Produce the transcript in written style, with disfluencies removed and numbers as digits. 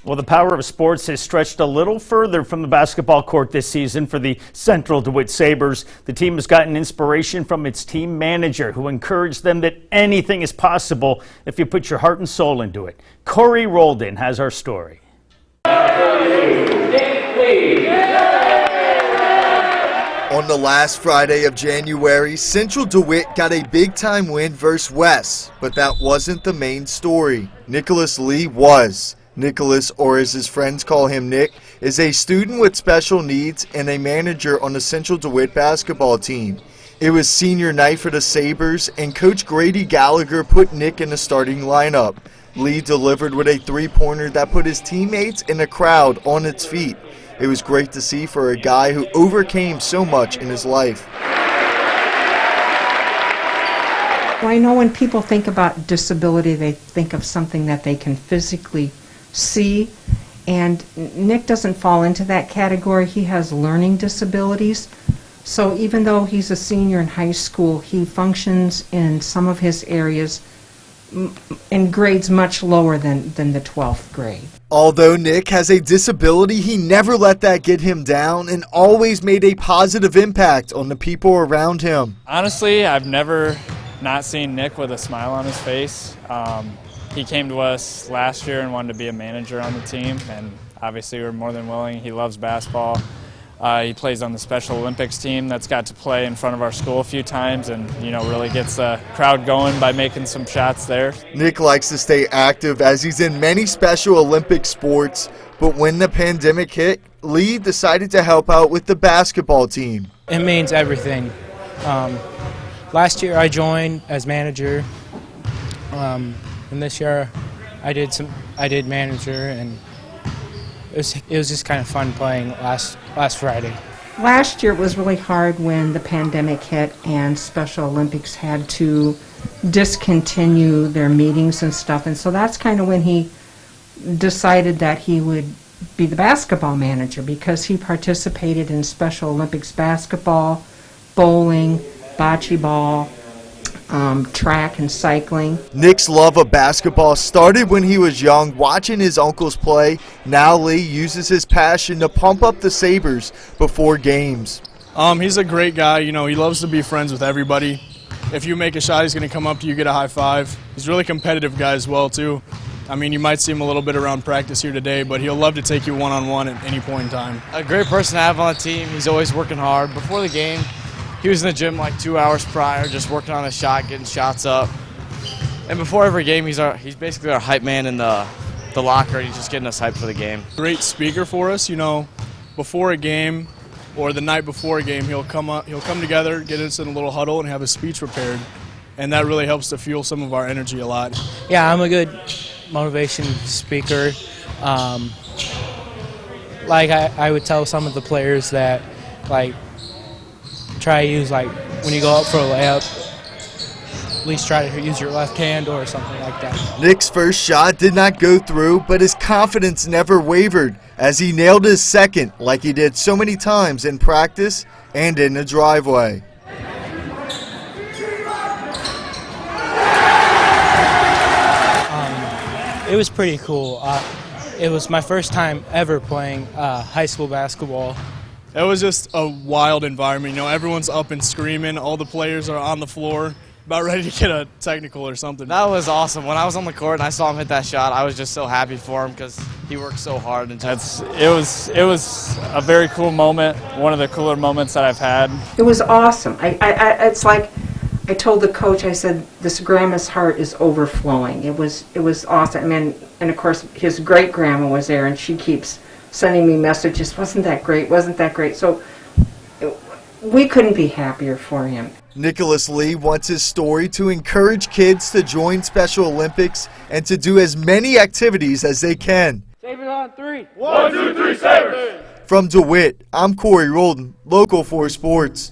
Well, the power of sports has stretched a little further from the basketball court this season for the Central DeWitt Sabres. The team has gotten inspiration from its team manager, who encouraged them that anything is possible if you put your heart and soul into it. Corey Roldan has our story. On the last Friday of January, Central DeWitt got a big-time win versus West, but that wasn't the main story. Nicholas Lee was. Nicholas, or as his friends call him Nick, is a student with special needs and a manager on the Central DeWitt basketball team. It was senior night for the Sabres, and Coach Grady Gallagher put Nick in the starting lineup. Lee delivered with a three-pointer that put his teammates and the crowd on its feet. It was great to see for a guy who overcame so much in his life. Well, I know when people think about disability, they think of something that they can physically see, and Nick doesn't fall into that category. He has learning disabilities, so even though he's a senior in high school, he functions in some of his areas in grades much lower than the 12th grade. Although Nick has a disability, he never let that get him down and always made a positive impact on the people around him. Honestly, I've never not seen Nick with a smile on his face. He came to us last year and wanted to be a manager on the team, and obviously we're more than willing. He loves basketball. He plays on the Special Olympics team that's got to play in front of our school a few times, and really gets the crowd going by making some shots there. Nick likes to stay active as he's in many Special Olympic sports, but when the pandemic hit, Lee decided to help out with the basketball team. It means everything. Last year I joined as manager, and this year I did manager, and it was just kind of fun playing last Friday. Last year it was really hard when the pandemic hit and Special Olympics had to discontinue their meetings and stuff, and so that's kind of when he decided that he would be the basketball manager, because he participated in Special Olympics basketball, bowling, bocce ball, track and cycling. Nick's love of basketball started when he was young, watching his uncles play. Now Lee uses his passion to pump up the Sabres before games. He's a great guy. He loves to be friends with everybody. If you make a shot, he's going to come up to you, get a high five. He's a really competitive guy as well, too. You might see him a little bit around practice here today, but he'll love to take you one-on-one at any point in time. A great person to have on the team. He's always working hard. Before the game, he was in the gym like 2 hours prior, just working on his shot, getting shots up. And before every game, he's basically our hype man in the locker. He's just getting us hyped for the game. Great speaker for us. Before a game or the night before a game, he'll come together, get us in a little huddle, and have a speech prepared. And that really helps to fuel some of our energy a lot. Yeah, I'm a good motivation speaker. I would tell some of the players that, try to use, when you go up for a layup, at least try to use your left hand or something like that. Nick's first shot did not go through, but his confidence never wavered as he nailed his second like he did so many times in practice and in the driveway. It was pretty cool. It was my first time ever playing high school basketball. It was just a wild environment. Everyone's up and screaming. All the players are on the floor, about ready to get a technical or something. That was awesome. When I was on the court and I saw him hit that shot, I was just so happy for him because he worked so hard. It was a very cool moment, one of the cooler moments that I've had. It was awesome. It's like I told the coach, I said, this grandma's heart is overflowing. It was awesome. And of course his great grandma was there, and she keeps sending me messages, wasn't that great, wasn't that great? So we couldn't be happier for him. Nicholas Lee wants his story to encourage kids to join Special Olympics and to do as many activities as they can. Sabres on three. 1, 2, 3, Sabres! From DeWitt, I'm Corey Roldan, Local 4 Sports.